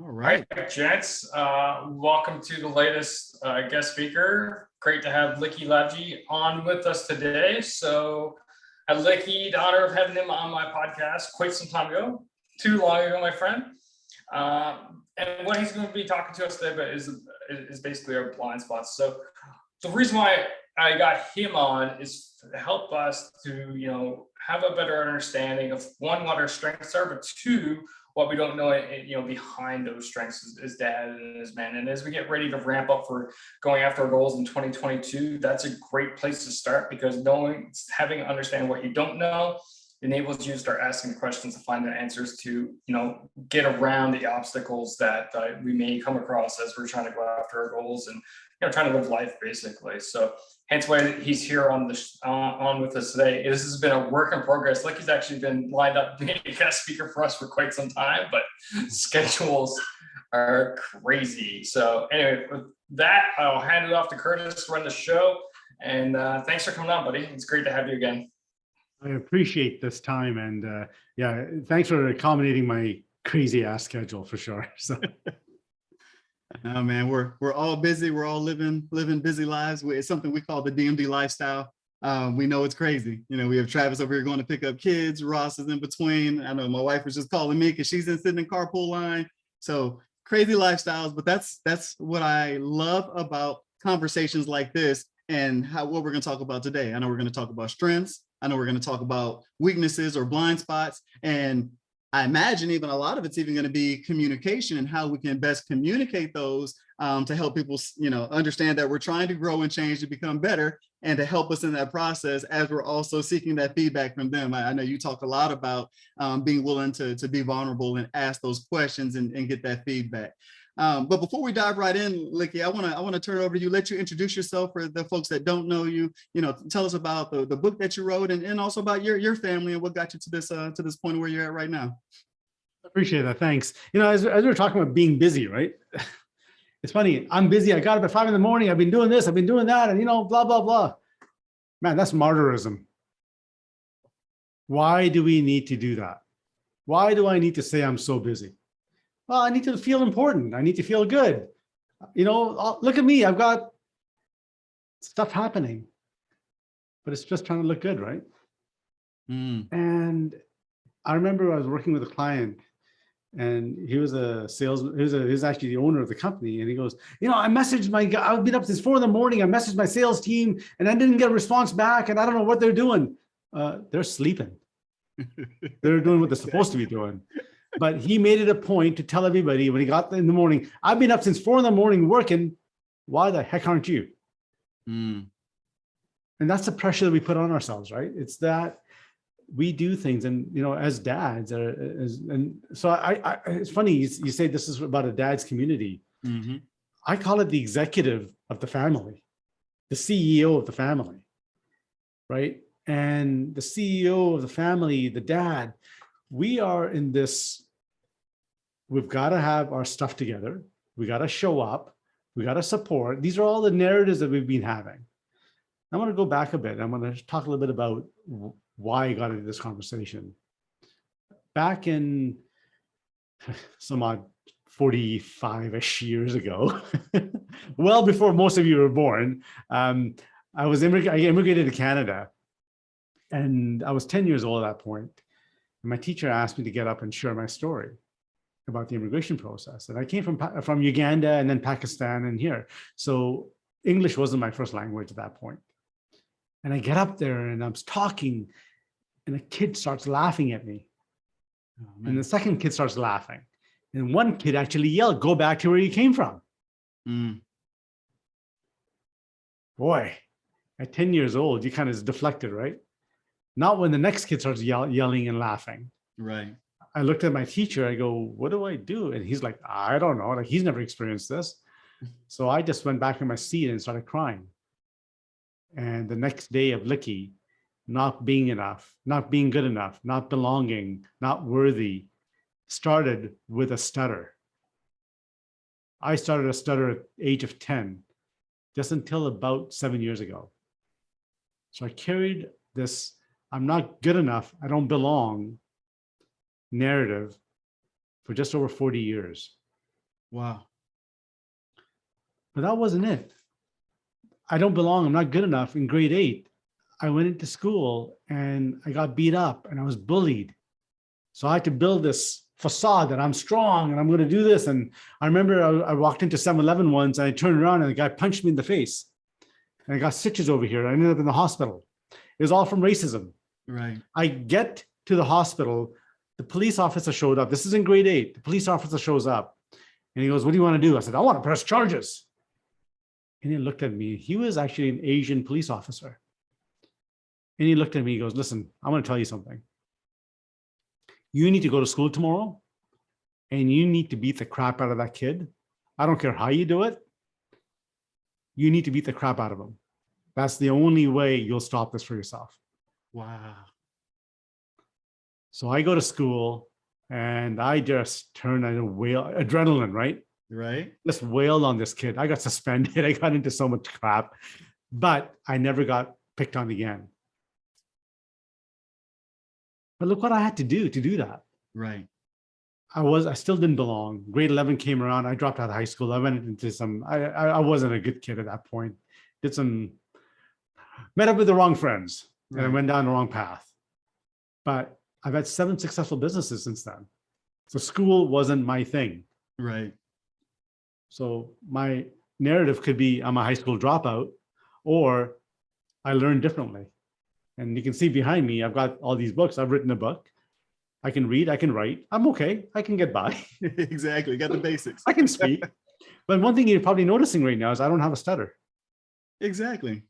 All All right. right, gents, welcome to the latest guest speaker. Great to have Likky Lavji on with us today. So I had Likky, the honor of having him on my podcast quite some time ago, too long ago, my friend. And what he's going to be talking to us today about is basically our blind spots. So the reason why I got him on is to help us to, have a better understanding of one, what our strengths are, but two, what we don't know, behind those strengths as dad and as men. And as we get ready to ramp up for going after our goals in 2022, that's a great place to start, because having understanding what you don't know enables you to start asking questions to find the answers to, get around the obstacles that we may come across as we're trying to go after our goals and, trying to live life basically. So hence why he's here on with us today. This has been a work in progress. Like, he's actually been lined up to be a guest speaker for us for quite some time, but schedules are crazy. So anyway, with that, I'll hand it off to Curtis to run the show. And thanks for coming on, buddy. It's great to have you again. I appreciate this time, and thanks for accommodating my crazy ass schedule for sure. So, No, man, we're all busy. We're all living busy lives. It's something we call the DMD lifestyle. We know it's crazy. We have Travis over here going to pick up kids. Ross is in between. I know my wife was just calling me because she's sitting in carpool line. So crazy lifestyles, but that's what I love about conversations like this and what we're going to talk about today. I know we're going to talk about strengths. I know we're going to talk about weaknesses or blind spots. And I imagine even a lot of it's even going to be communication and how we can best communicate those to help people, understand that we're trying to grow and change to become better, and to help us in that process as we're also seeking that feedback from them. I know you talk a lot about being willing to be vulnerable and ask those questions and get that feedback. But before we dive right in, Likky, I want to turn it over to you. Let you introduce yourself for the folks that don't know you. Tell us about the book that you wrote, and also about your family and what got you to this point where you're at right now. appreciate that. Thanks. As we were talking about being busy, right? It's funny. I'm busy. I got up at 5 a.m. I've been doing this. I've been doing that, and blah blah blah. Man, that's martyrism. Why do we need to do that? Why do I need to say I'm so busy? Well, I need to feel important. I need to feel good. Look at me. I've got stuff happening, but it's just trying to look good, right? And I remember I was working with a client, and he was a salesman. He was actually the owner of the company. And he goes, I messaged I've been up since 4 a.m. I messaged my sales team, and I didn't get a response back. And I don't know what they're doing. They're sleeping. They're doing what they're supposed to be doing. But he made it a point to tell everybody when he got in the morning, I've been up since 4 a.m. working. Why the heck aren't you? And that's the pressure that we put on ourselves, right? It's that we do things, and as dads, and so it's funny you say this is about a dad's community. Mm-hmm. I call it the executive of the family, the CEO of the family, right? And the CEO of the family, the dad, we are in this. We've got to have our stuff together. We got to show up. We got to support. These are all the narratives that we've been having. I want to go back a bit. I'm going to talk a little bit about why I got into this conversation. Back in some odd 45-ish years ago, well before most of you were born, I immigrated to Canada, and I was 10 years old at that point. And my teacher asked me to get up and share my story about the immigration process. And I came from Uganda and then Pakistan and here. So English wasn't my first language at that point. And I get up there and I'm talking, and a kid starts laughing at me. Oh, and the second kid starts laughing. And one kid actually yelled, "Go back to where you came from." Boy, at 10 years old, you kind of deflected, right? Not when the next kid starts yelling and laughing. Right. I looked at my teacher, I go, "What do I do?" And he's like, "I don't know." Like, he's never experienced this. So I just went back in my seat and started crying. And the next day of Likky, not being enough, not being good enough, not belonging, not worthy, started with a stutter. I started a stutter at the age of 10, just until about 7 years ago. So I carried this, I'm not good enough, I don't belong narrative for just over 40 years. Wow. But that wasn't it. I don't belong. I'm not good enough. In grade 8, I went into school and I got beat up and I was bullied. So I had to build this facade that I'm strong and I'm going to do this. And I remember I walked into 7-Eleven once and I turned around and the guy punched me in the face. And I got stitches over here. I ended up in the hospital. It was all from racism. Right. I get to the hospital. The police officer showed up. This is in grade 8. The police officer shows up and he goes, "What do you want to do?" I said, "I want to press charges." And he looked at me. He was actually an Asian police officer. And he looked at me. He goes, "Listen, I want to tell you something. You need to go to school tomorrow and you need to beat the crap out of that kid. I don't care how you do it. You need to beat the crap out of him. That's the only way you'll stop this for yourself." Wow. So I go to school and I just turned and wail, adrenaline, right? Right. Just wailed on this kid. I got suspended. I got into so much crap, but I never got picked on again. But look what I had to do that. Right. I still didn't belong. Grade 11 came around. I dropped out of high school. I went into I wasn't a good kid at that point. Met up with the wrong friends and I Right. went down the wrong path. But I've had 7 successful businesses since then. So school wasn't my thing. Right. So my narrative could be I'm a high school dropout or I learned differently. And you can see behind me, I've got all these books. I've written a book. I can read, I can write. I'm okay. I can get by. Exactly. Got the basics. I can speak. But one thing you're probably noticing right now is I don't have a stutter. Exactly.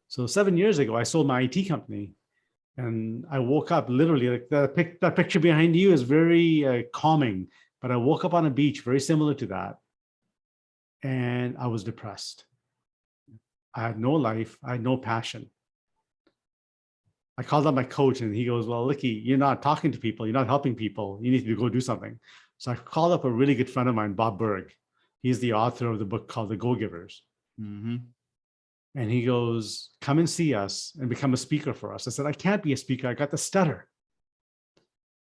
So 7 years ago, I sold my IT company and I woke up literally like that picture behind you is very calming, but I woke up on a beach very similar to that. And I was depressed. I had no life. I had no passion. I called up my coach and he goes, "Well, Likky, you're not talking to people. You're not helping people. You need to go do something." So I called up a really good friend of mine, Bob Berg. He's the author of the book called The Go-Givers. Mm-hmm. And he goes, "Come and see us and become a speaker for us." I said, "I can't be a speaker. I got the stutter."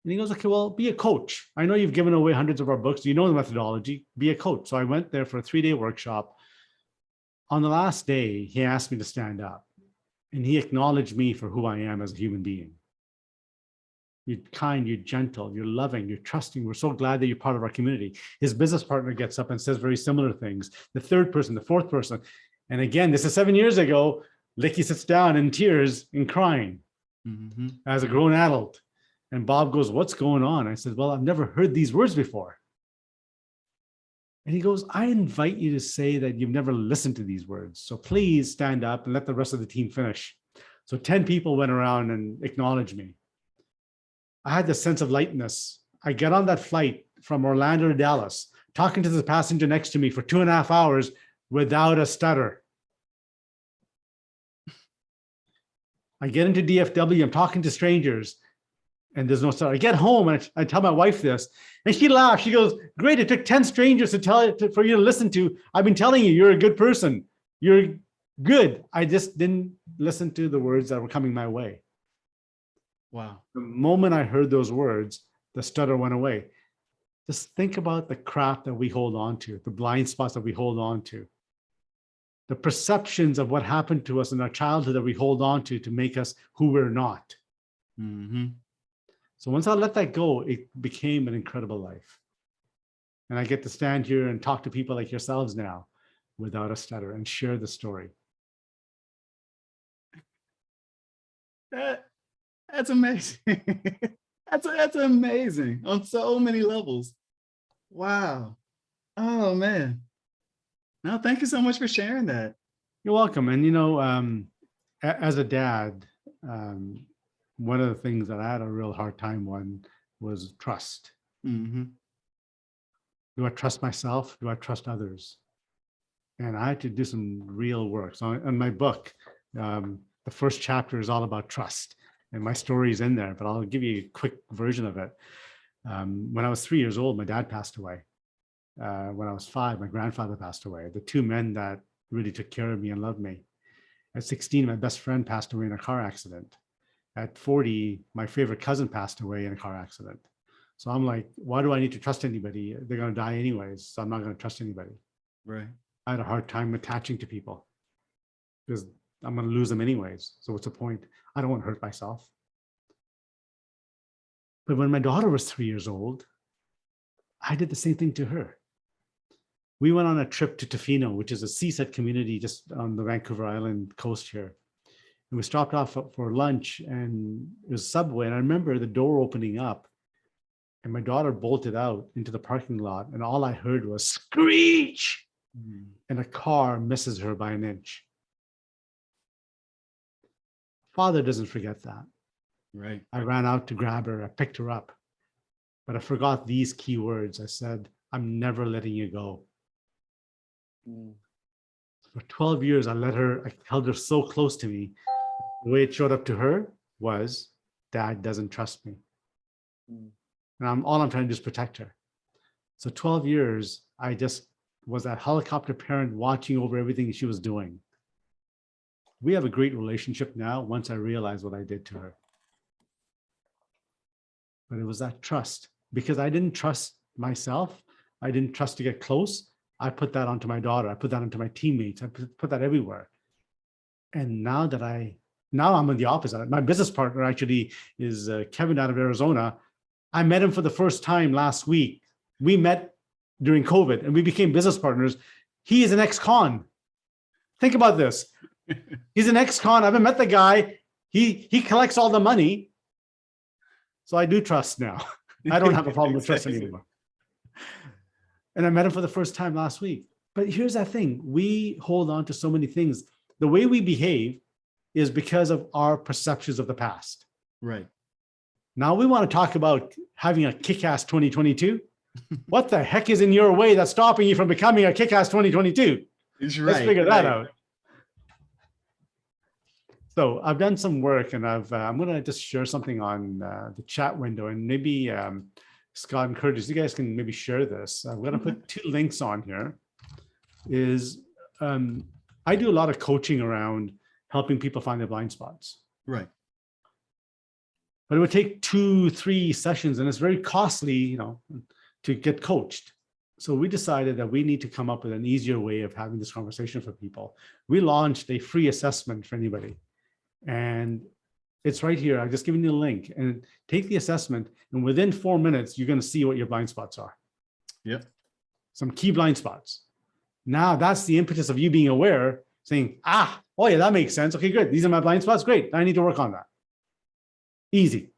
And he goes, "Okay, well, be a coach. I know you've given away hundreds of our books. You know the methodology. Be a coach." So I went there for a 3-day workshop. On the last day, he asked me to stand up and he acknowledged me for who I am as a human being. You're kind, you're gentle, you're loving, you're trusting. We're so glad that you're part of our community. His business partner gets up and says very similar things. The third person, the fourth person. And again, this is 7 years ago. Likky sits down in tears and crying Mm-hmm. as a grown adult. And Bob goes, "What's going on?" I said, "Well, I've never heard these words before." And he goes, "I invite you to say that you've never listened to these words. So please stand up and let the rest of the team finish." So 10 people went around and acknowledged me. I had this sense of lightness. I get on that flight from Orlando to Dallas, talking to the passenger next to me for 2.5 hours without a stutter. I get into DFW, I'm talking to strangers, and there's no stutter. I get home and I tell my wife this, and she laughs. She goes, "Great, it took 10 strangers for you to listen to. I've been telling you, you're a good person. You're good. I just didn't listen to the words that were coming my way." Wow. The moment I heard those words, the stutter went away. Just think about the crap that we hold on to, the blind spots that we hold on to, the perceptions of what happened to us in our childhood that we hold on to make us who we're not. Mm-hmm. So once I let that go, it became an incredible life. And I get to stand here and talk to people like yourselves now without a stutter and share the story. That's amazing. That's amazing on so many levels. Wow. Oh man. No, thank you so much for sharing that. You're welcome. And as a dad, one of the things that I had a real hard time on was trust. Mm-hmm. Do I trust myself? Do I trust others? And I had to do some real work. So in my book, the first chapter is all about trust. And my story is in there, but I'll give you a quick version of it. When I was 3 years old, my dad passed away. When I was 5, my grandfather passed away. The two men that really took care of me and loved me. At 16, my best friend passed away in a car accident. At 40, my favorite cousin passed away in a car accident. So I'm like, why do I need to trust anybody? They're going to die anyways. So I'm not going to trust anybody. Right. I had a hard time attaching to people because I'm going to lose them anyways. So what's the point? I don't want to hurt myself. But when my daughter was 3 years old, I did the same thing to her. We went on a trip to Tofino, which is a seaside community just on the Vancouver Island coast here. And we stopped off for lunch, and it was Subway. And I remember the door opening up and my daughter bolted out into the parking lot. And all I heard was screech. And a car misses her by an inch. Father doesn't forget that. Right. I ran out to grab her. I picked her up. But I forgot these key words. I said, I'm never letting you go. For 12 years, I held her so close to me. The way it showed up to her was, Dad doesn't trust me. And all I'm trying to do is protect her. So 12 years, I just was that helicopter parent watching over everything she was doing. We have a great relationship now once I realized what I did to her. But it was that trust, because I didn't trust myself. I didn't trust to get close. I put that onto my daughter. I put that onto my teammates. I put that everywhere. And now I'm on the opposite. My business partner actually is Kevin out of Arizona. I met him for the first time last week. We met during COVID and we became business partners. He is an ex-con. Think about this. He's an ex-con. I haven't met the guy. He collects all the money. So I do trust now. I don't have a problem with trust anymore. And I met him for the first time last week. But here's that thing. We hold on to so many things. The way we behave is because of our perceptions of the past. Right. Now we want to talk about having a kick-ass 2022. What the heck is in your way that's stopping you from becoming a kick-ass 2022? Right. Let's figure that out. So I've done some work, and I'm going to just share something on the chat window, and maybe Scott and Curtis, you guys can maybe share this. I'm going to put 2 links on here. I do a lot of coaching around helping people find their blind spots. Right. But it would take 2-3 sessions, and it's very costly, to get coached. So we decided that we need to come up with an easier way of having this conversation for people. We launched a free assessment for anybody. And it's right here. I've just given you a link, and take the assessment. And within 4 minutes, you're going to see what your blind spots are. Yep. Some key blind spots. Now that's the impetus of you being aware, saying, oh yeah, that makes sense. Okay, good. These are my blind spots. Great. I need to work on that. Easy.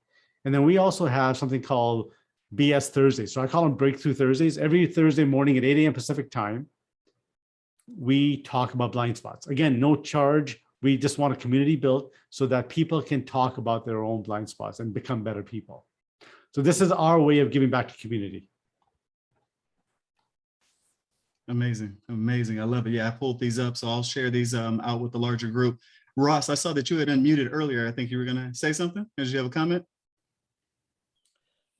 And then we also have something called BS Thursdays. So I call them Breakthrough Thursdays. Every Thursday morning at 8 a.m. Pacific time, we talk about blind spots. Again, no charge. We just want a community built so that people can talk about their own blind spots and become better people. So this is our way of giving back to community. Amazing. Amazing. I love it. Yeah, I pulled these up, so I'll share these out with the larger group. Ross, I saw that you had unmuted earlier. I think you were going to say something. Did you have a comment?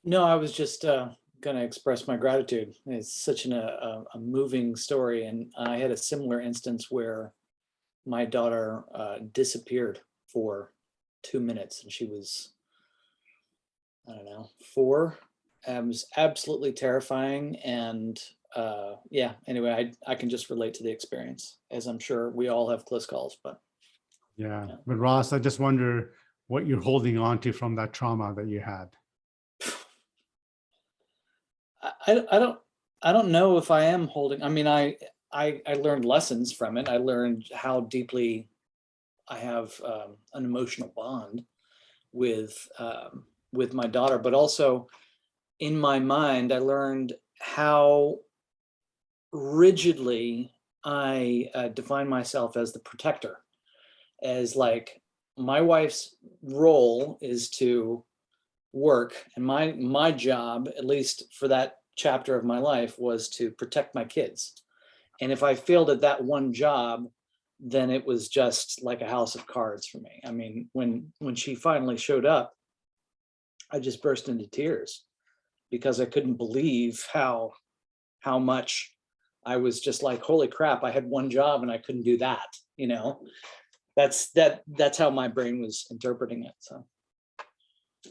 No, I was just going to express my gratitude. It's such a moving story. And I had a similar instance where my daughter disappeared for 2 minutes, and she was, I don't know, 4. It was absolutely terrifying. And yeah, anyway, I can just relate to the experience, as I'm sure we all have close calls, but. Yeah. But Ross, I just wonder what you're holding on to from that trauma that you had. I don't know if I am holding. I mean, I learned lessons from it. I learned how deeply I have an emotional bond with my daughter, but also in my mind, I learned how rigidly I define myself as the protector, as like my wife's role is to work, and my job, at least for that chapter of my life, was to protect my kids. And if I failed at that one job, then it was just like a house of cards for me. I mean, when she finally showed up, I just burst into tears because I couldn't believe how much I was just like, holy crap, I had one job and I couldn't do that, That's how my brain was interpreting it. So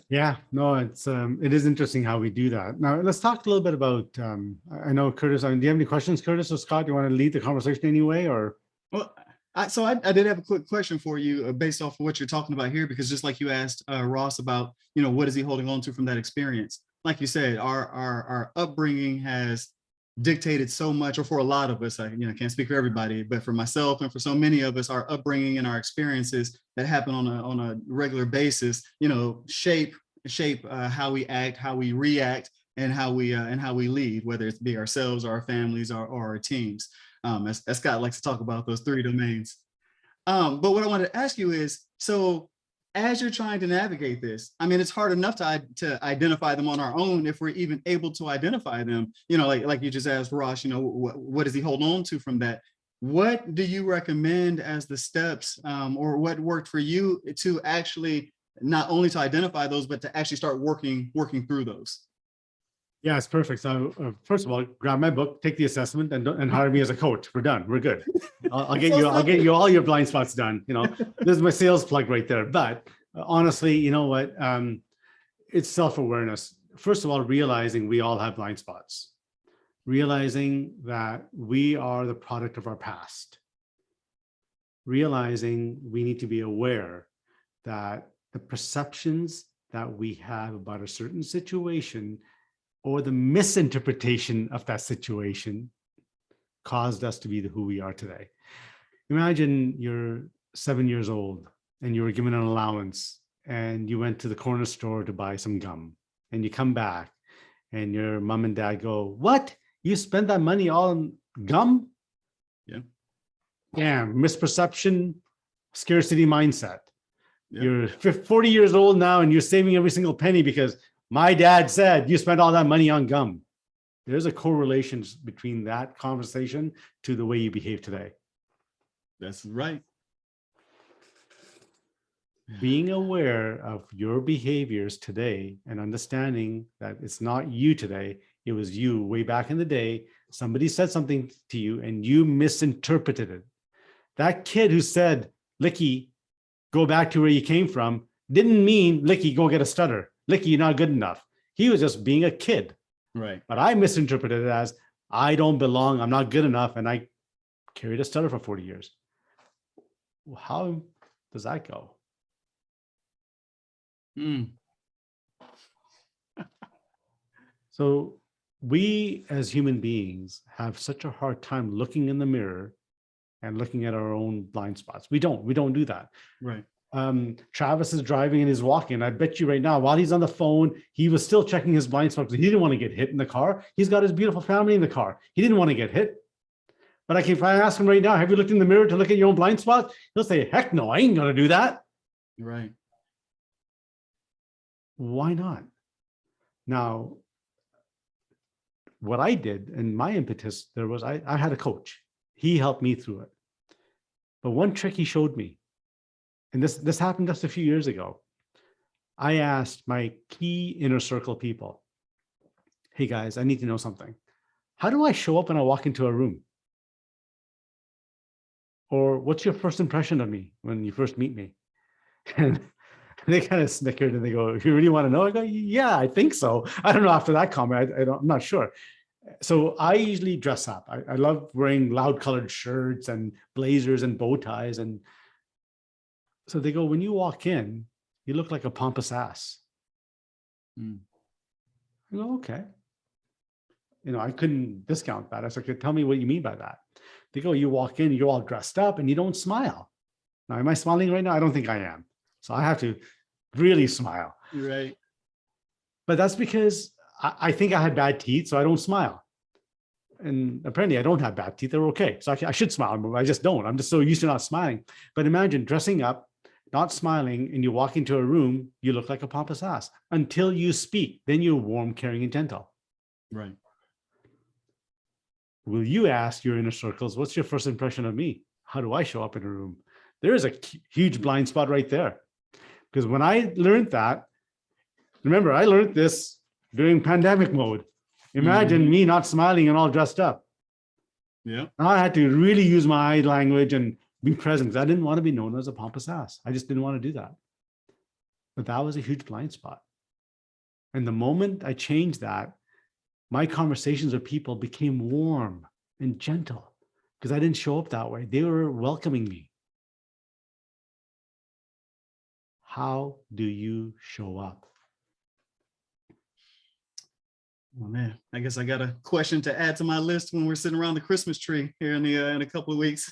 Yeah, no, it is interesting how we do that. Now let's talk a little bit about. I know Curtis. Do you have any questions, Curtis or Scott? Do you want to lead the conversation anyway, or? Well, I did have a quick question for you based off of what you're talking about here, because just like you asked Ross about, what is he holding on to from that experience? Like you said, our upbringing has dictated so much, or for a lot of us, I can't speak for everybody, but for myself and for so many of us, our upbringing and our experiences that happen on a regular basis, shape how we act, how we react, and how we lead, whether it's be ourselves or our families or our teams. As Scott likes to talk about those three domains. But what I wanted to ask you is, so as you're trying to navigate this, I mean, it's hard enough to identify them on our own if we're even able to identify them. Like you just asked Ross, what does he hold on to from that? What do you recommend as the steps, or what worked for you to actually not only to identify those, but to actually start working through those? Yeah, it's perfect. So first of all, grab my book, take the assessment, and hire me as a coach. We're done. We're good. I'll get you. I'll get you all your blind spots done. This is my sales plug right there. But honestly, you know what? It's self-awareness. First of all, realizing we all have blind spots. Realizing that we are the product of our past. Realizing we need to be aware that the perceptions that we have about a certain situation or the misinterpretation of that situation caused us to be who we are today. Imagine you're 7 years old and you were given an allowance and you went to the corner store to buy some gum, and you come back and your mom and dad go, "What? You spent that money all on gum?" Yeah. Yeah, misperception, scarcity mindset. Yeah. You're 40 years old now and you're saving every single penny because my dad said you spent all that money on gum. There's a correlation between that conversation to the way you behave today. That's right. Being aware of your behaviors today and understanding that it's not you today, it was you way back in the day. Somebody said something to you and you misinterpreted it. That kid who said, "Likky, go back to where you came from," didn't mean, "Likky, go get a stutter. Likky, you're not good enough." He was just being a kid. Right. But I misinterpreted it as, "I don't belong, I'm not good enough," and I carried a stutter for 40 years. How does that go? So we as human beings have such a hard time looking in the mirror and looking at our own blind spots. We don't do that. Right. Travis is driving and he's walking. I bet you right now, while he's on the phone, he was still checking his blind spots. He didn't want to get hit in the car. He's got his beautiful family in the car. He didn't want to get hit. But if I ask him right now, "Have you looked in the mirror to look at your own blind spots?" He'll say, "Heck no, I ain't going to do that." Right. Why not? Now, what I did and my impetus there was, I had a coach. He helped me through it. But one trick he showed me, and this happened just a few years ago. I asked my key inner circle people, "Hey guys, I need to know something. How do I show up when I walk into a room? Or what's your first impression of me when you first meet me?" And they kind of snickered and they go, "You really want to know?" I go, "Yeah, I think so." I don't know after that comment. I'm not sure. So I usually dress up. I love wearing loud colored shirts and blazers and bow ties. And so they go, "When you walk in, you look like a pompous ass." I go, "Okay." I couldn't discount that. I was like, "Tell me what you mean by that." They go, "You walk in, you're all dressed up and you don't smile." Now, am I smiling right now? I don't think I am. So I have to really smile. Right. But that's because I think I had bad teeth, so I don't smile. And apparently I don't have bad teeth. They're okay. So I should smile, but I just don't. I'm just so used to not smiling. But imagine dressing up, not smiling, and you walk into a room, you look like a pompous ass until you speak. Then you're warm, caring, and gentle. Right. Will you ask your inner circles, "What's your first impression of me? How do I show up in a room?" There is a huge blind spot right there. Because when I learned that, remember, I learned this during pandemic mode. Imagine me not smiling and all dressed up. Yeah. I had to really use my eye language and be present. I didn't want to be known as a pompous ass. I just didn't want to do that. But that was a huge blind spot. And the moment I changed that, my conversations with people became warm and gentle because I didn't show up that way. They were welcoming me. How do you show up? Oh man, I guess I got a question to add to my list when we're sitting around the Christmas tree here in a couple of weeks.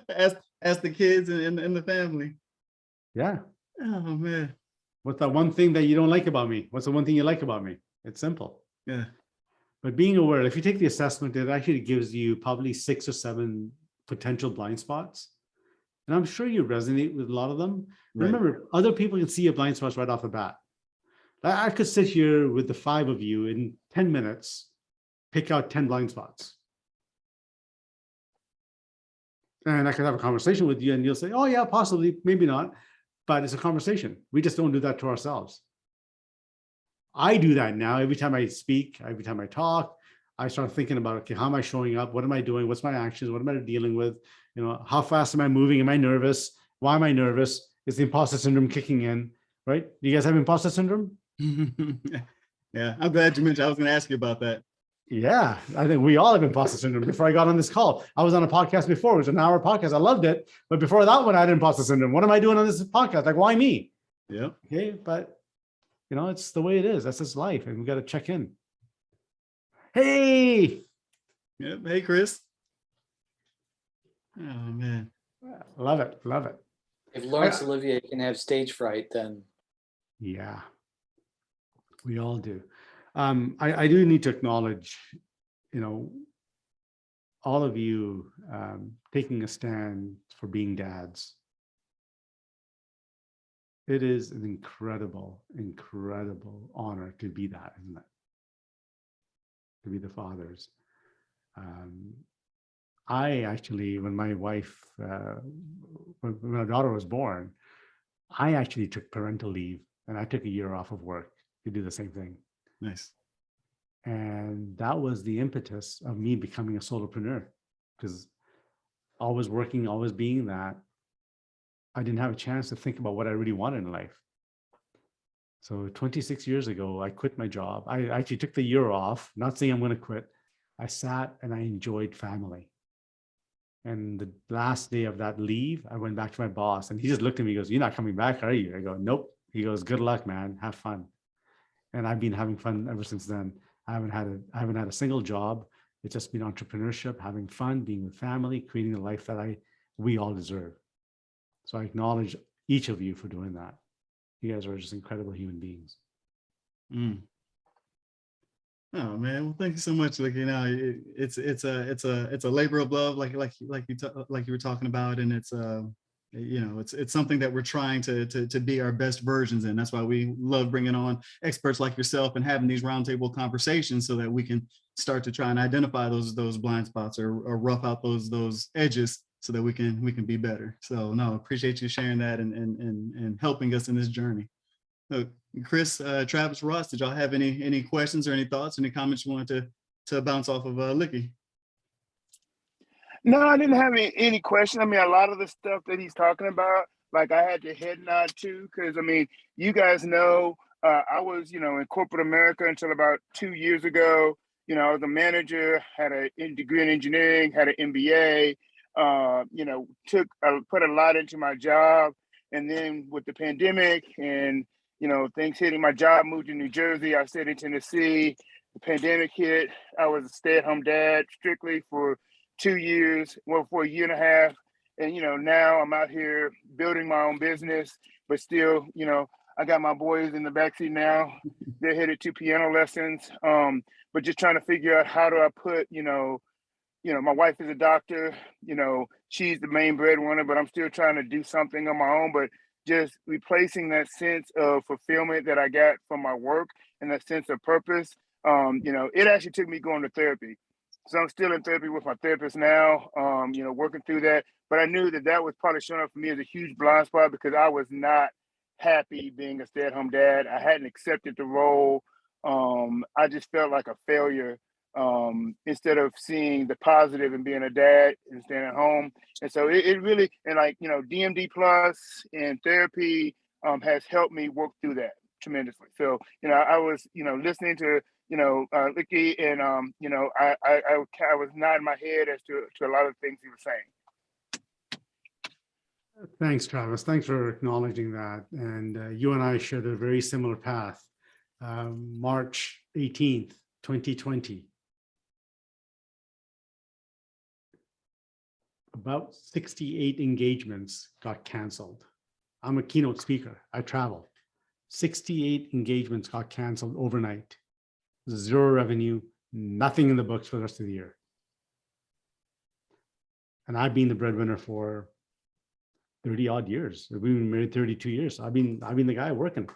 ask the kids and the family. Yeah. Oh man. What's that one thing that you don't like about me? What's the one thing you like about me? It's simple. Yeah. But being aware, if you take the assessment, it actually gives you probably 6 or 7 potential blind spots. And I'm sure you resonate with a lot of them. Right. Remember, other people can see your blind spots right off the bat. I could sit here with the 5 of you in 10 minutes, pick out 10 blind spots. And I could have a conversation with you and you'll say, oh yeah, possibly, maybe not. But it's a conversation. We just don't do that to ourselves. I do that now. Every time I speak, every time I talk, I start thinking about, okay, how am I showing up? What am I doing? What's my actions? What am I dealing with? You know, how fast am I moving? Am I nervous? Why am I nervous? Is the imposter syndrome kicking in? Right? Do you guys have imposter syndrome? Yeah, I'm glad you mentioned. I was going to ask you about that. Yeah, I think we all have imposter syndrome. Before I got on this call, I was on a podcast before. It was an hour podcast. I loved it. But before that one, I had imposter syndrome. What am I doing on this podcast? Like, why me? Yeah. Okay, but you know, it's the way it is. That's just life. And we got to check in. Hey. Yep. Hey, Chris. Oh man. Love it. Love it. If Laurence Olivier can have stage fright, then Yeah, we all do. I do need to acknowledge, you know, all of you taking a stand for being dads. It is an incredible, incredible honor to be that, isn't it? To be the fathers. I actually, when my wife, when our daughter was born, I actually took parental leave and I took a year off of work to do the same thing. Nice. And that was the impetus of me becoming a solopreneur, because always working, always being that, I didn't have a chance to think about what I really wanted in life. So 26 years ago, I quit my job. I actually took the year off, not saying I'm going to quit. I sat and I enjoyed family. And the last day of that leave, I went back to my boss and he just looked at me, he goes, "You're not coming back, are you?" I go, "Nope." He goes, "Good luck, man. Have fun." And I've been having fun ever since then. I haven't had a single job. It's just been entrepreneurship, having fun, being with family, creating the life that we all deserve. So I acknowledge each of you for doing that. You guys are just incredible human beings. Mm. Oh man, well, thank you so much. Like, you know, it's a labor of love, like you were talking about, and it's you know, it's something that we're trying to be our best versions in. That's why we love bringing on experts like yourself and having these roundtable conversations so that we can start to try and identify those blind spots or rough out those edges so that we can be better. So no, appreciate you sharing that and helping us in this journey. Chris, Travis, Ross, did y'all have any questions or any thoughts, any comments you wanted to bounce off of Likky? No, I didn't have any question. I mean, a lot of the stuff that he's talking about, like I had to head nod to, because I mean, you guys know, I was, you know, in corporate America until about 2 years ago. You know, I was a manager, had a degree in engineering, had an MBA. You know, put a lot into my job, and then with the pandemic and you know things hitting, my job moved to New Jersey. I stayed in Tennessee. The pandemic hit. I was a stay-at-home dad strictly for 2 years, well, for a year and a half. And, you know, now I'm out here building my own business, but still, you know, I got my boys in the backseat now. They're headed to piano lessons. But just trying to figure out how do I put, you know, my wife is a doctor, you know, she's the main breadwinner, but I'm still trying to do something on my own, but just replacing that sense of fulfillment that I got from my work and that sense of purpose. You know, it actually took me going to therapy. So I'm still in therapy with my therapist now, you know, working through that. But I knew that was probably showing up for me as a huge blind spot because I was not happy being a stay-at-home dad. I hadn't accepted the role. I just felt like a failure instead of seeing the positive and being a dad and staying at home. And so it really, and like, you know, DMD plus and therapy, has helped me work through that tremendously. So, I was, listening to, Likky, and, I was nodding my head as to a lot of things he was saying. Thanks, Travis. Thanks for acknowledging that. And you and I shared a very similar path. March 18th, 2020. About 68 engagements got canceled. I'm a keynote speaker. I travel. 68 engagements got canceled overnight. Zero revenue, nothing in the books for the rest of the year. And I've been the breadwinner for 30 odd years. We've been married 32 years. I've been the guy working.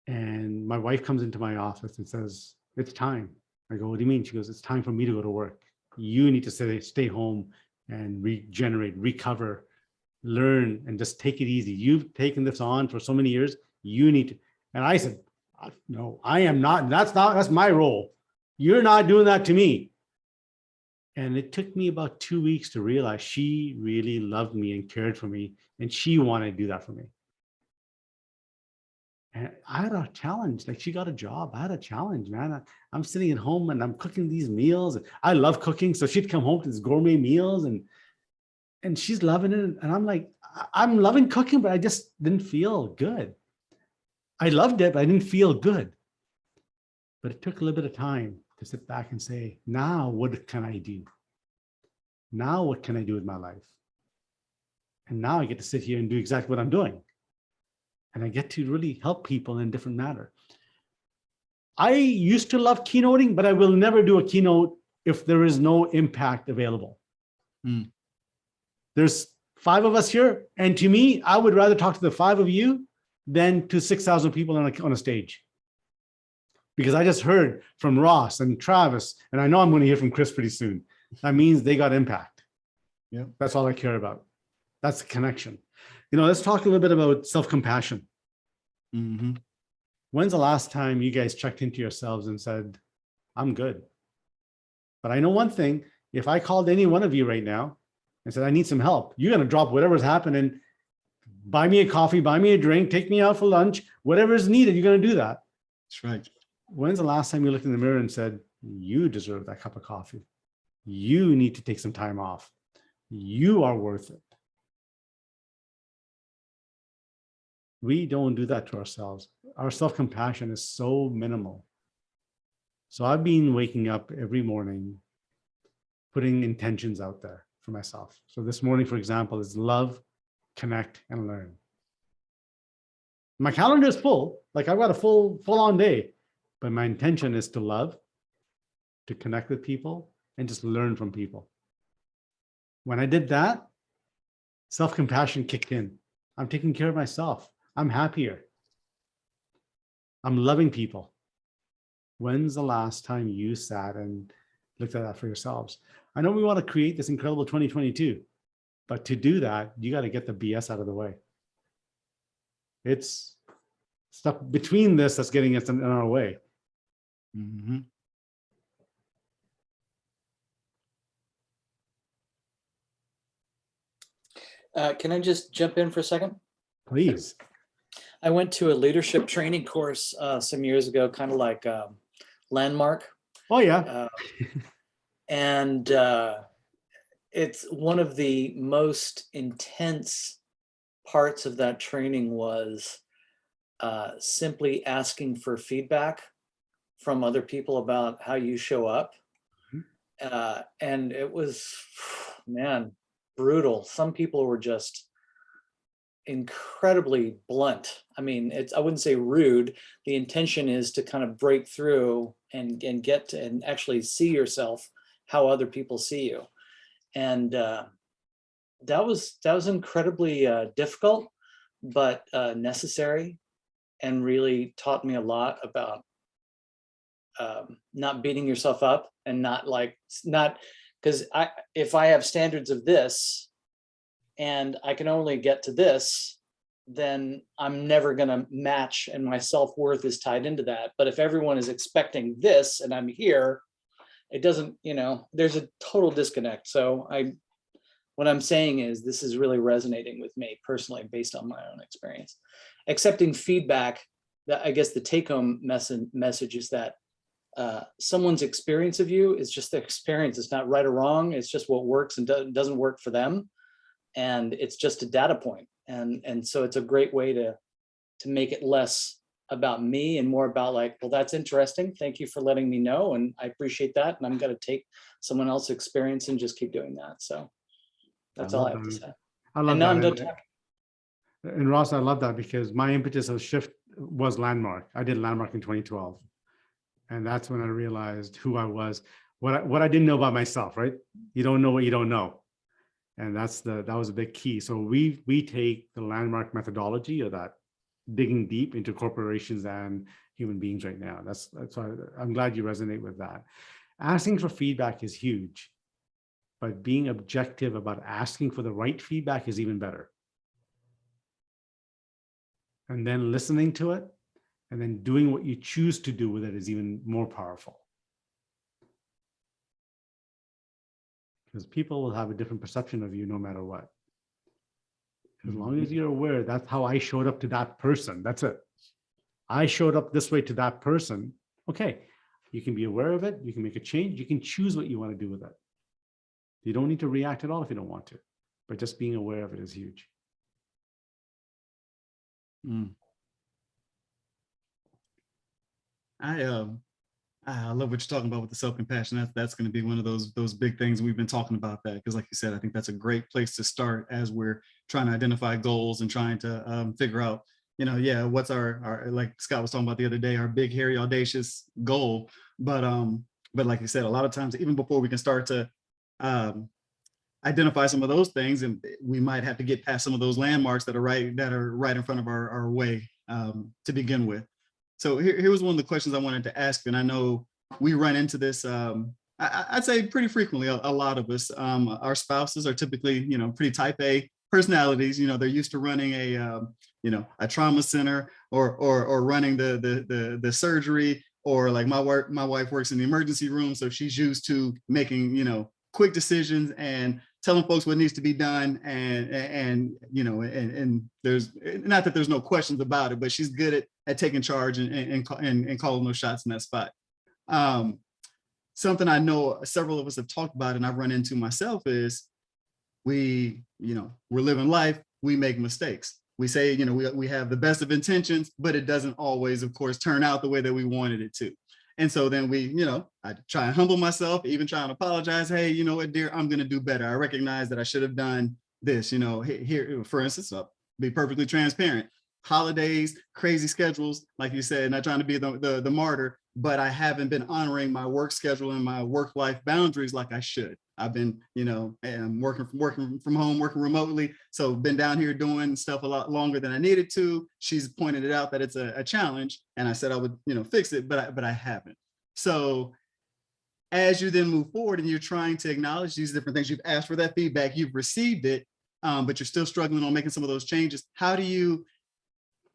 And my wife comes into my office and says, "It's time." I go, "What do you mean?" She goes, "It's time for me to go to work. You need to stay home and regenerate, recover, learn, and just take it easy. You've taken this on for so many years. You need to." And I said, "No, I am not. That's my role. You're not doing that to me." And it took me about 2 weeks to realize she really loved me and cared for me, and she wanted to do that for me. And I had a challenge. Like, she got a job. I had a challenge, man. I'm sitting at home and I'm cooking these meals. I love cooking. So she'd come home to these gourmet meals and she's loving it. And I'm like, I'm loving cooking, but I just didn't feel good. I loved it, but I didn't feel good. But it took a little bit of time to sit back and say, now what can I do? Now what can I do with my life? And now I get to sit here and do exactly what I'm doing. And I get to really help people in a different manner. I used to love keynoting, but I will never do a keynote if there is no impact available. There's 5 of us here. And to me, I would rather talk to the 5 of you than to 6,000 people on a stage. Because I just heard from Ross and Travis, and I know I'm going to hear from Chris pretty soon. That means they got impact. Yeah, that's all I care about. That's the connection. Let's talk a little bit about self-compassion. When's the last time you guys checked into yourselves and said, "I'm good"? But I know one thing, if I called any one of you right now and said, "I need some help," you're going to drop whatever's happening, buy me a coffee, buy me a drink, take me out for lunch, whatever is needed, you're going to do that. that's right. When's the last time you looked in the mirror and said, "You deserve that cup of coffee. You need to take some time off. You are worth it"? We don't do that to ourselves. Our self-compassion is so minimal. So I've been waking up every morning, putting intentions out there for myself. So this morning, for example, is love, connect, and learn. My calendar is full. Like, I've got a full-on day, but my intention is to love, to connect with people, and just learn from people. When I did that, self-compassion kicked in. I'm taking care of myself. I'm happier. I'm loving people. When's the last time you sat and looked at that for yourselves? I know we want to create this incredible 2022, but to do that, you got to get the BS out of the way. It's stuff between this that's getting us in our way. Can I just jump in for a second? Please. I went to a leadership training course some years ago, kind of like Landmark. Oh, yeah. And it's one of the most intense parts of that training was simply asking for feedback from other people about how you show up. And it was, man, brutal. Some people were just incredibly blunt. I mean, I wouldn't say rude. The intention is to kind of break through and get to and actually see yourself how other people see you. And that was incredibly difficult, but necessary, and really taught me a lot about not beating yourself up and not because if I have standards of this and I can only get to this, then I'm never going to match, and my self-worth is tied into that. But if everyone is expecting this and I'm here, it doesn't, there's a total disconnect. So what I'm saying is this is really resonating with me personally based on my own experience. Accepting feedback, that I guess the take-home message is that someone's experience of you is just their experience. It's not right or wrong. It's just what works and doesn't work for them. And it's just a data point. And so it's a great way to make it less about me and more about like, well, that's interesting. Thank you for letting me know. And I appreciate that. And I'm going to take someone else's experience and just keep doing that. So that's all I have to say. I love And now that. I'm done talking. And Ross, I love that because my impetus of shift was Landmark. I did Landmark in 2012. And that's when I realized who I was, what I didn't know about myself, right? You don't know what you don't know. And that was a big key. So we take the Landmark methodology of that, digging deep into corporations and human beings right now. That's why I'm glad you resonate with that. Asking for feedback is huge, but being objective about asking for the right feedback is even better. And then listening to it and then doing what you choose to do with it is even more powerful. Because people will have a different perception of you no matter what. As long as you're aware, that's how I showed up to that person. That's it. I showed up this way to that person. Okay, you can be aware of it. You can make a change. You can choose what you want to do with it. You don't need to react at all if you don't want to, but just being aware of it is huge. I love what you're talking about with the self-compassion. That's going to be one of those big things we've been talking about, that because like you said, I think that's a great place to start as we're trying to identify goals and trying to figure out, what's our like Scott was talking about the other day, our big, hairy, audacious goal. But like you said, a lot of times, even before we can start to identify some of those things, and we might have to get past some of those landmarks that are right in front of our way to begin with. So here was one of the questions I wanted to ask, and I know we run into this, I'd say pretty frequently, a lot of us. Our spouses are typically, pretty type A personalities. They're used to running a trauma center or running the surgery, or like my wife works in the emergency room, so she's used to making, quick decisions and telling folks what needs to be done, and there's not that there's no questions about it, but she's good at taking charge and calling those shots in that spot. Something I know several of us have talked about, and I've run into myself, is we're living life, we make mistakes. We say, we have the best of intentions, but it doesn't always, of course, turn out the way that we wanted it to. And so then I try and humble myself, even try and apologize. Hey, you know what, dear, I'm going to do better. I recognize that I should have done this. Here, for instance, I'll be perfectly transparent. Holidays, crazy schedules, like you said, not trying to be the martyr, but I haven't been honoring my work schedule and my work-life boundaries like I should. I've been, working from home, working remotely. So been down here doing stuff a lot longer than I needed to. She's pointed it out that it's a challenge, and I said I would, fix it, but I haven't. So as you then move forward and you're trying to acknowledge these different things, you've asked for that feedback, you've received it, but you're still struggling on making some of those changes. How do you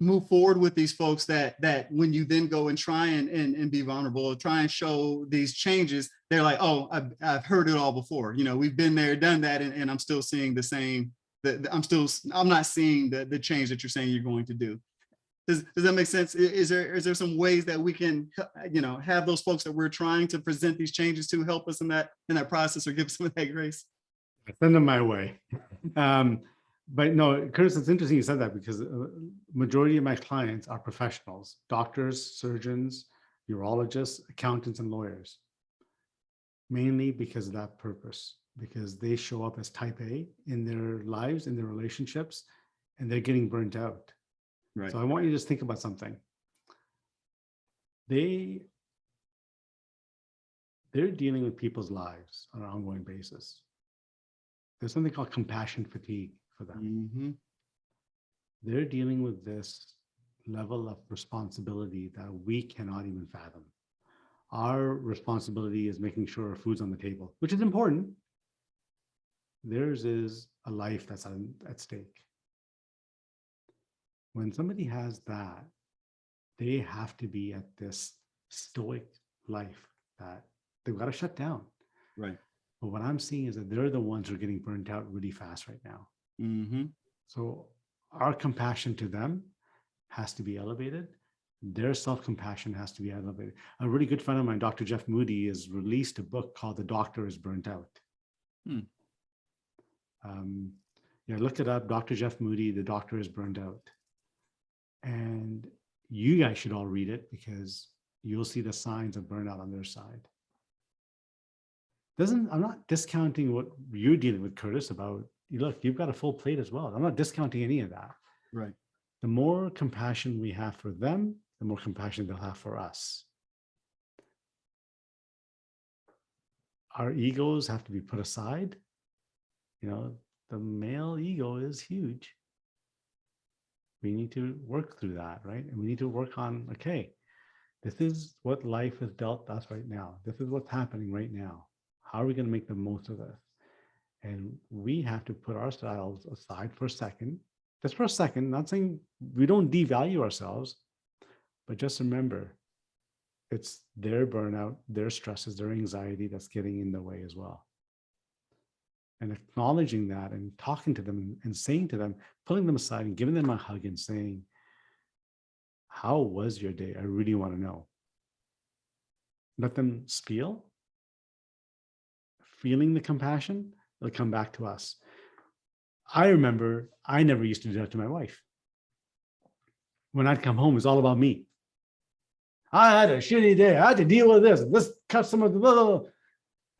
move forward with these folks that when you then go and try and be vulnerable, try and show these changes, they're like, oh, I've heard it all before. We've been there, done that, and I'm still seeing the same. I'm not seeing the change that you're saying you're going to do. Does that make sense? Is there some ways that we can, have those folks that we're trying to present these changes to help us in that process, or give some of that grace? Send them my way. But no, Curtis, it's interesting you said that, because majority of my clients are professionals: doctors, surgeons, urologists, accountants, and lawyers. Mainly because of that purpose, because they show up as type A in their lives, in their relationships, and they're getting burnt out. Right. So I want you to just think about something. They're dealing with people's lives on an ongoing basis. There's something called compassion fatigue for them. Mm-hmm. They're dealing with this level of responsibility that we cannot even fathom. Our responsibility is making sure food's on the table, which is important. Theirs is a life that's at stake. When somebody has that, they have to be at this stoic life that they've got to shut down. Right. But what I'm seeing is that they're the ones who are getting burnt out really fast right now. Mm-hmm. So our compassion to them has to be elevated. Their self-compassion has to be elevated. A really good friend of mine, Dr. Jeff Moody, has released a book called The Doctor is Burnt Out. Yeah, look it up, Dr. Jeff Moody, The Doctor is Burnt Out. And you guys should all read it because you'll see the signs of burnout on their side. I'm not discounting what you're dealing with, Curtis, about, look, you've got a full plate as well. I'm not discounting any of that. Right. The more compassion we have for them, the more compassion they'll have for us. Our egos have to be put aside. You know, the male ego is huge. We need to work through that, right? And we need to work on, okay, this is what life has dealt us right now. This is what's happening right now. How are we going to make the most of this? And we have to put ourselves aside for a second, just for a second, not saying we don't devalue ourselves, but just remember, it's their burnout, their stresses, their anxiety that's getting in the way as well. And acknowledging that and talking to them and saying to them, pulling them aside and giving them a hug and saying, how was your day? I really want to know. Let them spiel. Feeling the compassion, they'll come back to us. I remember I never used to do that to my wife. When I'd come home, it was all about me. I had a shitty day. I had to deal with this customer, blah, blah, blah.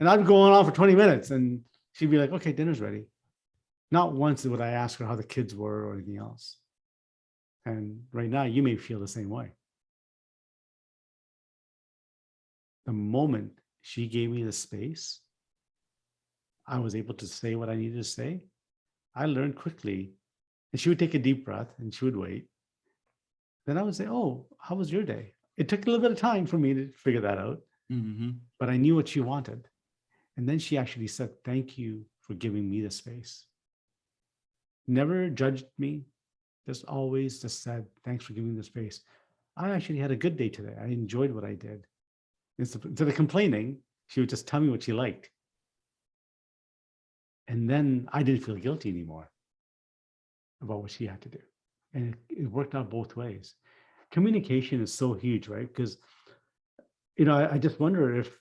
And I'd go on for 20 minutes and she'd be like, okay, dinner's ready. Not once would I ask her how the kids were or anything else. And right now, you may feel the same way. The moment she gave me the space, I was able to say what I needed to say. I learned quickly, and she would take a deep breath and she would wait. Then I would say, oh, how was your day? It took a little bit of time for me to figure that out, but I knew what she wanted. And then she actually said, thank you for giving me the space. Never judged me, just always just said, thanks for giving me the space. I actually had a good day today. I enjoyed what I did. Instead of complaining, she would just tell me what she liked. And then I didn't feel guilty anymore about what she had to do. And it worked out both ways. Communication is so huge, right? Because, you know, I just wonder if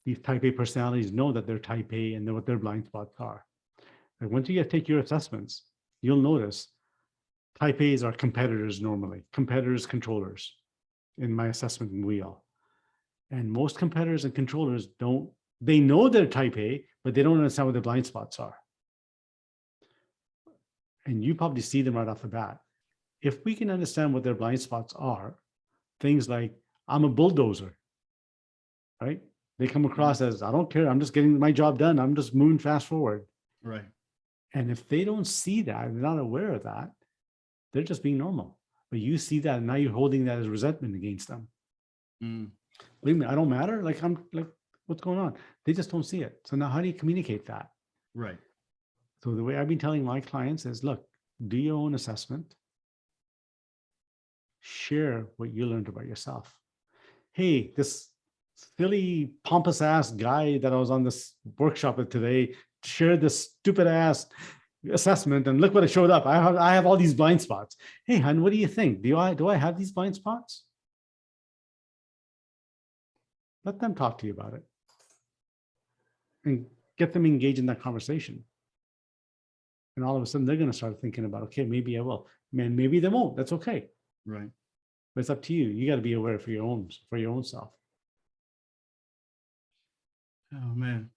these type A personalities know that they're type A and know what their blind spots are. Like once you take your assessments, you'll notice type A's are competitors normally, competitors, controllers in my assessment wheel. And most competitors and controllers they know they're type A, but they don't understand what their blind spots are. And you probably see them right off the bat. If we can understand what their blind spots are, things like, I'm a bulldozer, right? They come across as, I don't care, I'm just getting my job done. I'm just moving fast forward. Right. And if they don't see that, they're not aware of that, they're just being normal. But you see that, and now you're holding that as resentment against them. Believe me, I don't matter. Like, I'm like, what's going on? They just don't see it. So now how do you communicate that? Right. So the way I've been telling my clients is, look, do your own assessment. Share what you learned about yourself. Hey, this silly pompous ass guy that I was on this workshop with today shared this stupid ass assessment, and look what it showed up. I have all these blind spots. Hey, hon, what do you think? Do I have these blind spots? Let them talk to you about it and get them engaged in that conversation. And all of a sudden they're going to start thinking about, okay, maybe I will. Man, maybe they won't. That's okay. Right. But it's up to you. You got to be aware for your own self. Oh man.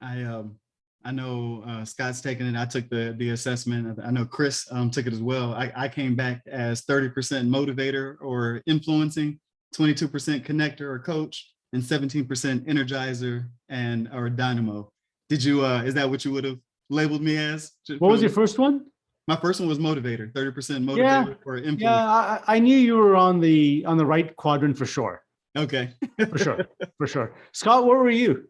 I know Scott's taking it. I took the assessment. I know Chris took it as well. I came back as 30% motivator or influencing, 22% connector or coach, and 17% energizer and or dynamo. Did you is that what you would have labeled me as? What was your first one? My first one was motivator, 30% motivator or influencer. Yeah, I knew you were on the right quadrant for sure. Okay. For sure. Scott, where were you?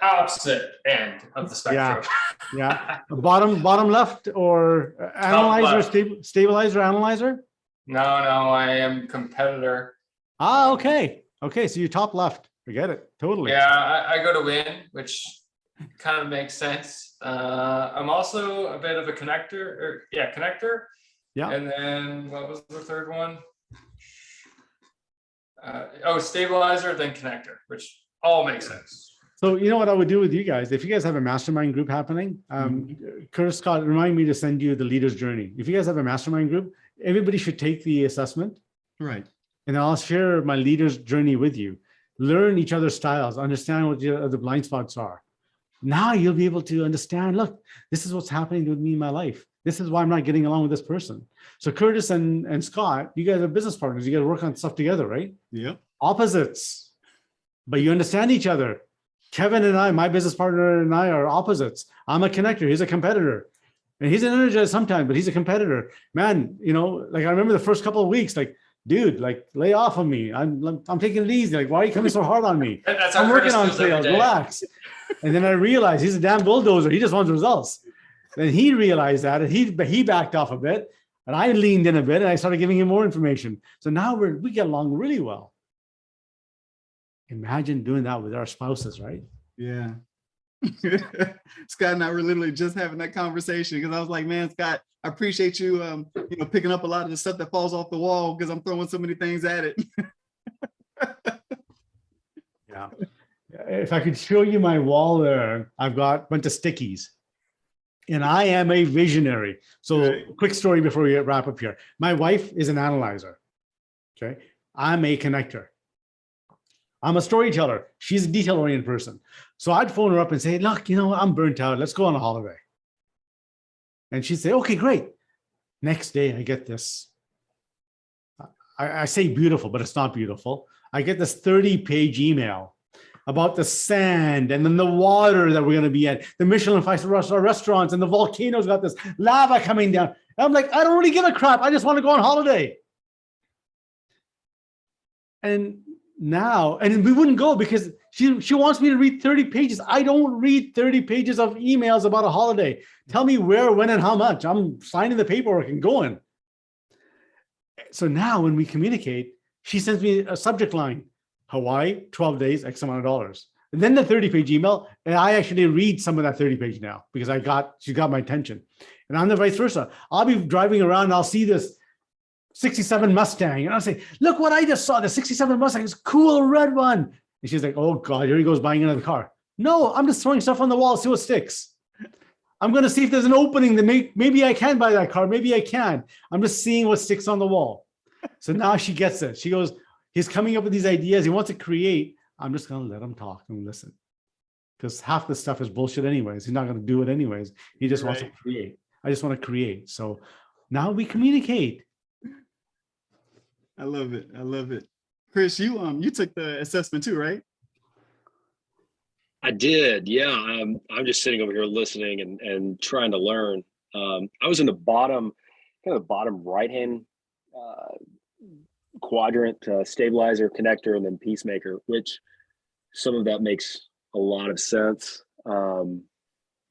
Opposite end of the spectrum. Yeah. Bottom left or analyzer, stabilizer, analyzer? No, I am competitor. Okay. So you're top left. Forget it. Totally. Yeah, I go to win, which kind of makes sense. I'm also a bit of a connector. Yeah. And then what was the third one? Stabilizer, then connector, which all makes sense. So you know what I would do with you guys? If you guys have a mastermind group happening, Curtis, Scott, remind me to send you the leader's journey. If you guys have a mastermind group, everybody should take the assessment. Right. And I'll share my leader's journey with you. Learn each other's styles, understand what the blind spots are. Now you'll be able to understand, look, this is what's happening with me in my life. This is why I'm not getting along with this person. So Curtis and Scott, you guys are business partners. You guys work on stuff together, right? Yep. Opposites, but you understand each other. Kevin and I, my business partner and I are opposites. I'm a connector. He's a competitor. And he's an energizer sometimes, but he's a competitor. Man, you know, like I remember the first couple of weeks, like, dude, like lay off of me. I'm taking it easy. Like, why are you coming so hard on me? That's how I'm working Curtis on feels every sales. day. Relax. And then I realized he's a damn bulldozer. He just wants results. Then he realized that, and he backed off a bit, and I leaned in a bit, and I started giving him more information. So now we get along really well. Imagine doing that with our spouses, right? Yeah. Scott and I were literally just having that conversation because I was like, man, Scott, I appreciate you, picking up a lot of the stuff that falls off the wall because I'm throwing so many things at it. Yeah. If I could show you my wall there, I've got a bunch of stickies. And I am a visionary. So quick story before we wrap up here. My wife is an analyzer. Okay. I'm a connector. I'm a storyteller. She's a detail-oriented person. So I'd phone her up and say, look, I'm burnt out. Let's go on a holiday. And she'd say, okay, great. Next day, I get this. I say beautiful, but it's not beautiful. I get this 30-page email about the sand and then the water that we're going to be at, the Michelin five-star restaurants, and the volcanoes got this lava coming down. And I'm like, I don't really give a crap. I just want to go on holiday. And now, and we wouldn't go because she wants me to read 30 pages. I don't read 30 pages of emails about a holiday. Tell me where, when, and how much. I'm signing the paperwork and going. So now when we communicate, she sends me a subject line, Hawaii, 12 days, X amount of dollars. And then the 30-page email, and I actually read some of that 30-page now because she got my attention. And I'm the vice versa. I'll be driving around and I'll see this 67 Mustang. And I'll say, look what I just saw, the 67 Mustang, is cool red one. And she's like, oh God, here he goes buying another car. No, I'm just throwing stuff on the wall, see what sticks. I'm going to see if there's an opening that maybe I can buy that car. Maybe I can. I'm just seeing what sticks on the wall. So now she gets it. She goes, he's coming up with these ideas. He wants to create. I'm just going to let him talk and listen. Because half the stuff is bullshit anyways. He's not going to do it anyways. He just wants to create. I just want to create. So now we communicate. I love it. I love it. Chris, you took the assessment too, right? I did. Yeah. I'm just sitting over here listening and trying to learn. I was in the bottom right-hand quadrant, stabilizer, connector, and then peacemaker, which some of that makes a lot of sense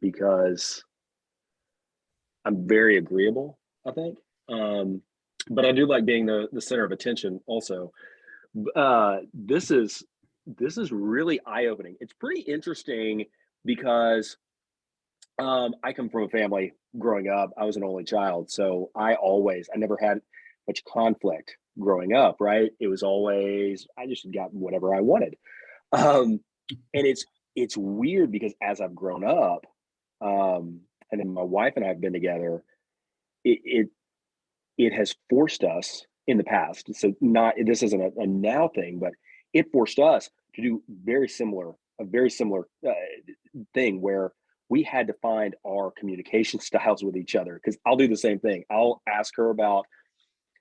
because I'm very agreeable, I think. But I do like being the center of attention also. This is really eye-opening. It's pretty interesting because I come from a family growing up. I was an only child, so I never had much conflict growing up, right? It was always, I just got whatever I wanted. And it's weird because as I've grown up, and then my wife and I have been together, it has forced us in the past. So this isn't a now thing, but it forced us to do a very similar thing where we had to find our communication styles with each other. Because I'll do the same thing. I'll ask her about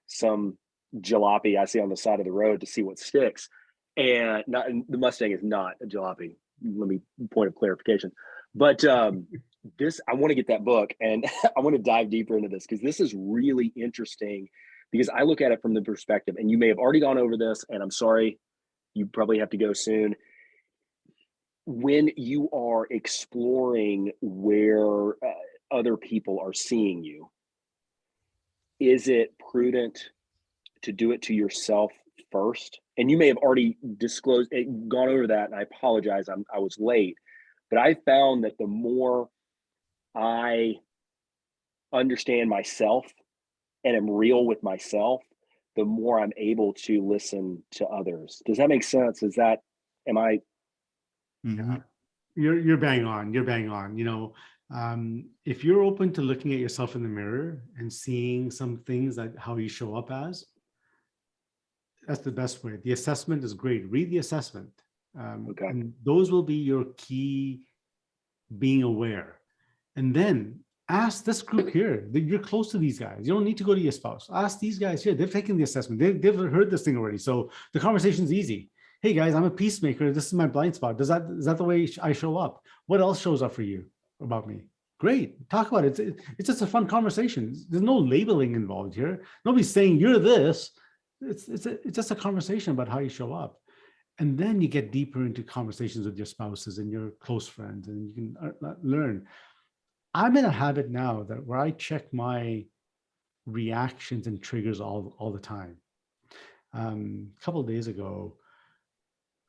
some jalopy I see on the side of the road to see what sticks. And the Mustang is not a jalopy. Let me point of clarification. But I want to get that book and I want to dive deeper into this because this is really interesting because I look at it from the perspective, and you may have already gone over this, and I'm sorry, you probably have to go soon. When you are exploring where other people are seeing you, is it prudent to do it to yourself first, and you may have already gone over that, and I apologize, I was late, but I found that the more I understand myself and am real with myself, the more I'm able to listen to others. Does that make sense? Am I? Yeah. You're bang on. You're bang on. If you're open to looking at yourself in the mirror and seeing some things that how you show up as, that's the best way. The assessment is great. Read the assessment. Okay. And those will be your key being aware. And then ask this group here. You're close to these guys. You don't need to go to your spouse. Ask these guys here. They've taken the assessment. They've heard this thing already. So the conversation's easy. Hey guys, I'm a peacemaker. This is my blind spot. Is that the way I show up? What else shows up for you about me? Great. Talk about it. It's just a fun conversation. There's no labeling involved here. Nobody's saying you're this. It's just a conversation about how you show up. And then you get deeper into conversations with your spouses and your close friends, and you can learn. I'm in a habit now that where I check my reactions and triggers all the time. A couple of days ago,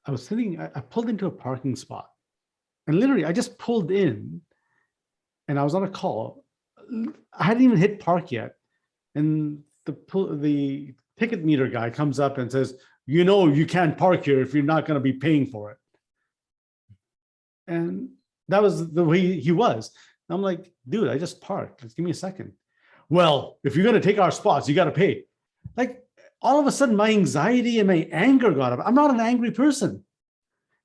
I was sitting, I pulled into a parking spot, and literally I just pulled in and I was on a call. I hadn't even hit park yet. And the ticket meter guy comes up and says, you can't park here if you're not going to be paying for it. And that was the way he was. I'm like, dude, I just parked. Just give me a second. Well, if you're going to take our spots, you got to pay. Like, all of a sudden, my anxiety and my anger got up. I'm not an angry person,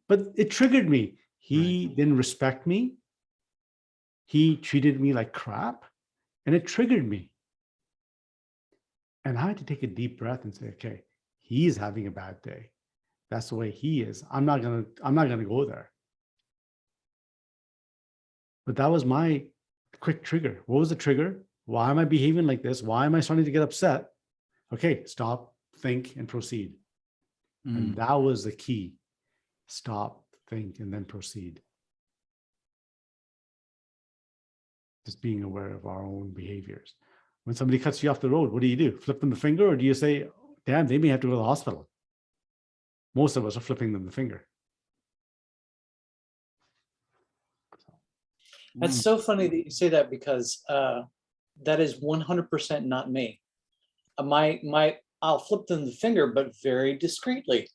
but it triggered me. He didn't respect me. He treated me like crap, and it triggered me. And I had to take a deep breath and say, okay, he's having a bad day. That's the way he is. I'm not gonna go there. But that was my quick trigger. What was the trigger? Why am I behaving like this? Why am I starting to get upset? Okay, stop, think, and proceed. And that was the key. Stop, think, and then proceed. Just being aware of our own behaviors. When somebody cuts you off the road, what do? Flip them the finger, or do you say, damn, they may have to go to the hospital? Most of us are flipping them the finger. That's so funny that you say that, because that is 100% not me. I'll flip them the finger, but very discreetly.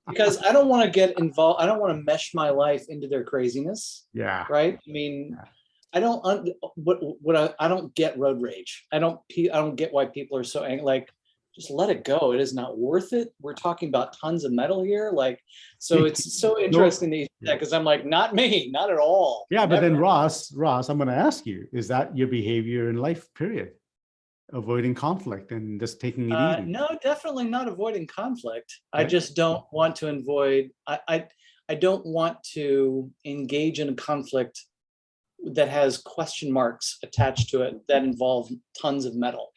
Because I don't want to get involved. I don't want to mesh my life into their craziness. Yeah. Right. I mean, I don't get road rage. I don't get why people are so angry. Like, just let it go. It is not worth it. We're talking about tons of metal here. Like, so it's so interesting that you say that, because I'm like, not me, not at all. Yeah, but then Ross, I'm going to ask you, is that your behavior in life, period? Avoiding conflict and just taking it easy? No, definitely not avoiding conflict. Okay. I just don't want to avoid, I don't want to engage in a conflict that has question marks attached to it that involve tons of metal,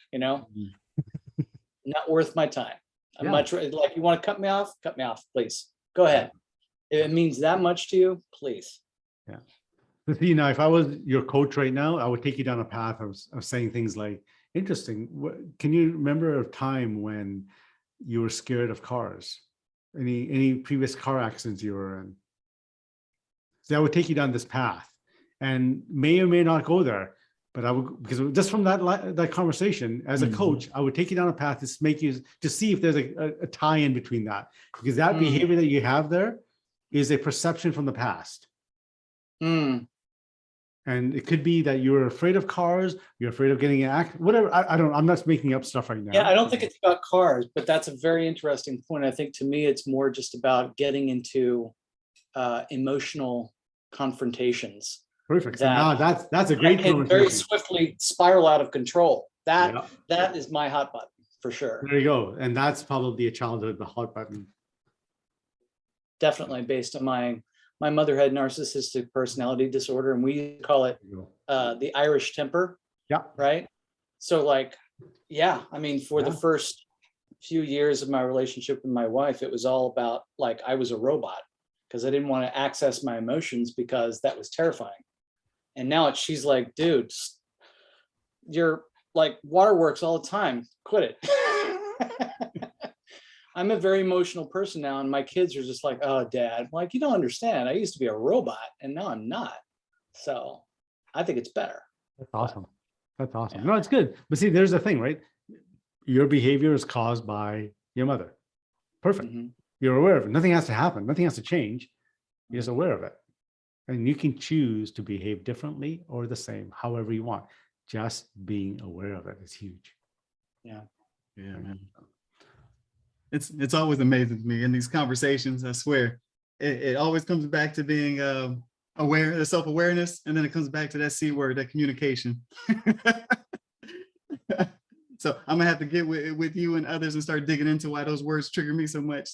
Not worth my time. I'm much like, you want to cut me off, please. Go ahead. If it means that much to you, please. Yeah. If I was your coach right now, I would take you down a path of saying things like, interesting. Can you remember a time when you were scared of cars? Any previous car accidents you were in? So I would take you down this path, and may or may not go there. But I would, because just from that conversation, as a coach, I would take you down a path to make you to see if there's a tie-in between that, because that behavior that you have there is a perception from the past. And it could be that you're afraid of cars, you're afraid of getting an accident, whatever. I'm not making up stuff right now. Yeah, I don't think it's about cars, but that's a very interesting point. I think to me, it's more just about getting into emotional confrontations. Perfect. So now that's a great conversation. Very swiftly spiral out of control. That is my hot button for sure. There you go. And that's probably a childhood, the hot button. Definitely, based on my mother had narcissistic personality disorder, and we call it the Irish temper. Yeah. Right. So like, I mean, for the first few years of my relationship with my wife, it was all about like, I was a robot because I didn't want to access my emotions because that was terrifying. And now she's like, dude, you're like waterworks all the time. Quit it. I'm a very emotional person now, and my kids are just like, "Oh, Dad," I'm like, "You don't understand. I used to be a robot, and now I'm not." So I think it's better. That's awesome. That's awesome. Yeah. No, it's good. But see, there's the thing, right? Your behavior is caused by your mother. Perfect. Mhm. You're aware of it. Nothing has to happen. Nothing has to change. You're just aware of it. And you can choose to behave differently or the same, however you want. Just being aware of it is huge. Yeah. Yeah, man. It's always amazing to me in these conversations. I swear, it always comes back to being aware, the self-awareness, and then it comes back to that C word, that communication. So I'm gonna have to get with you and others and start digging into why those words trigger me so much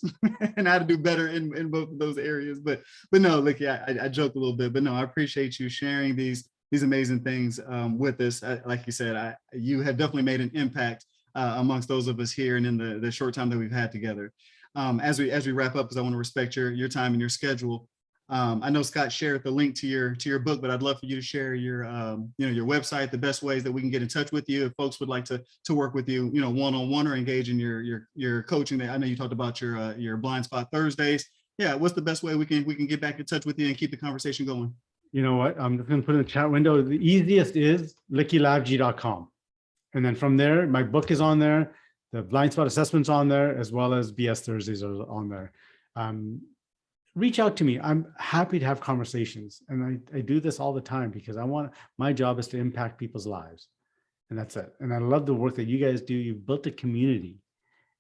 and how to do better in both of those areas. But no, look, yeah, I joked a little bit, but no, I appreciate you sharing these amazing things with us. Like you said, you have definitely made an impact amongst those of us here and in the short time that we've had together. As we wrap up, because I want to respect your time and your schedule. I know Scott shared the link to your book, but I'd love for you to share your your website, the best ways that we can get in touch with you if folks would like to work with you, one-on-one or engage in your coaching. I know you talked about your blind spot Thursdays. Yeah, what's the best way we can get back in touch with you and keep the conversation going? You know what? I'm just going to put in the chat window. The easiest is LickyLavji.com. And then from there, my book is on there. The blind spot assessment's on there, as well as BS Thursdays are on there. Reach out to me. I'm happy to have conversations. And I do this all the time because my job is to impact people's lives. And that's it. And I love the work that you guys do. You've built a community,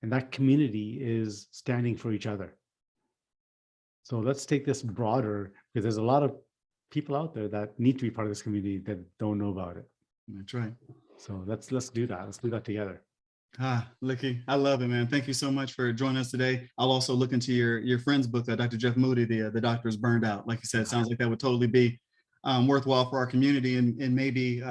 and that community is standing for each other. So let's take this broader, because there's a lot of people out there that need to be part of this community that don't know about it. That's right. So let's do that. Let's do that together. Likky, I love it, man. Thank you so much for joining us today. I'll also look into your friend's book, Dr. Jeff Moody, the Doctor is Burned Out. Like you said, it sounds like that would totally be worthwhile for our community, and maybe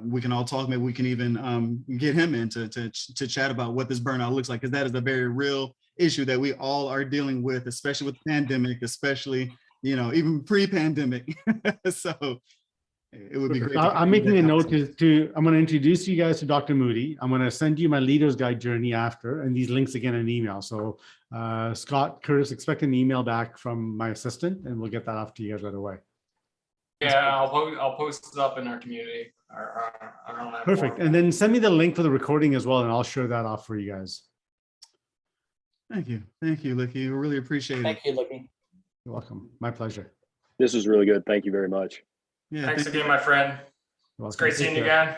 we can all talk. Maybe we can even get him in to chat about what this burnout looks like, because that is a very real issue that we all are dealing with, especially with the pandemic, especially even pre-pandemic. So it would be great. I'm making a note I'm going to introduce you guys to Dr. Moody. I'm going to send you my leader's guide journey after, and these links again in email. So Scott, Curtis, expect an email back from my assistant, and we'll get that off to you guys right away. Yeah, I'll post it up in our community. Perfect. And then send me the link for the recording as well, and I'll share that off for you guys. Thank you, Likky. We really appreciate it. Thank you, Likky. You're welcome. My pleasure. This was really good. Thank you very much. Yeah, thanks again, my friend. You're welcome. It's great seeing you care. again.